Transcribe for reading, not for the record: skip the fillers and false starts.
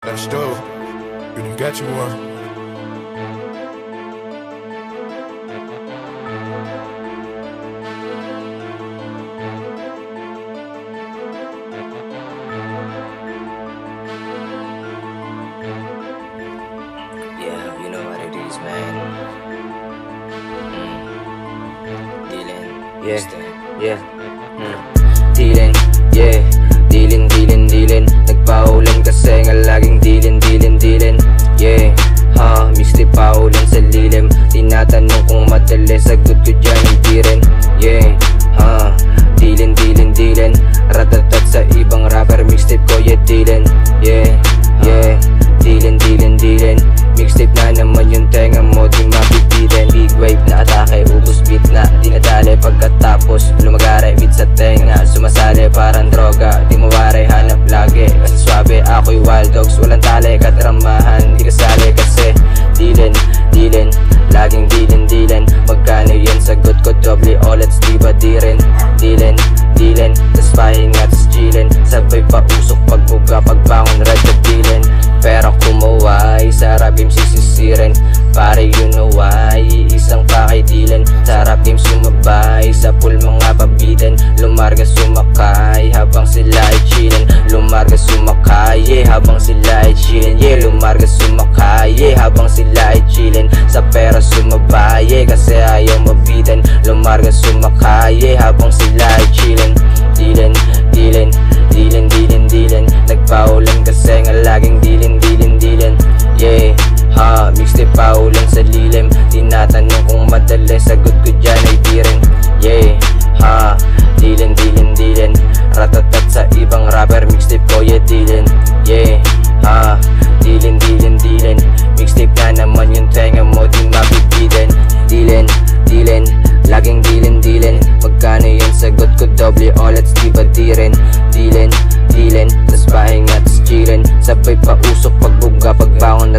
That's dope. When you got you one. Yeah, you know what it is, man. Dylan, Yeah. Dilin, yeah. Dilin. Nagpaulan kasi nga laging dilin. Yeah, ha, mixtape paulan sa lilim. Tinatanong kung madali, sagot ko dyan hindi rin. Yeah, ha, dilin. Ratatat sa ibang rapper, mixtape ko, yeah, dilin. Yeah, dilin. Mixtape na naman yung tenga mo, di mapipitin. Big wave na atake, ubus beat na dinadali. Pagkatapos lumagare, beat sa tenga, sumasali parang droga. Di mawari, hanap lagi, kasi swabe. Ako'y wild dogs, walang tali, katramahan. Di kasali kasi dilin. Laging dilin. Magkano yan, sagot ko doble ulit, di ba di rin? Dilin. Tas pahinga, tas chillin. Sabay pa usok, pagbuga, pagbangon, red na dilin. Pero kumaway, sarap yung sisisirin. Pare you know why, isang pakaidilan. Sarap yung sumabay, sa pool mga pabidan. Lumarga sumakay, habang sila ay chillin. Lumarga sumakay, habang sila ay chillin. Lumarga sumakay, habang sila ay chillin. Sa pera sumabay, kasi ayaw mabidan. Lumarga sumakay, habang sila ay chillin. Dilin. Nagpaulan kasi nga laging dilin. Yeah, ha, mixtape paulan sa lilim. Tinatanong kung madali, sagot ko dyan ay di rin. Yeah, ha, dilin. Ratatat sa ibang rapper, mixtape ko, yeah, dilin. Yeah, ha, dilin. Mixtape na naman yung tenga mo, di mapipitin. Dilin. Laging dilin. Magkano yan, sagot ko doble ulit, di ba di rin? Dilin. Tas pahinga, tas chillin. Sabay pa usok, pagbuga, pagbangon,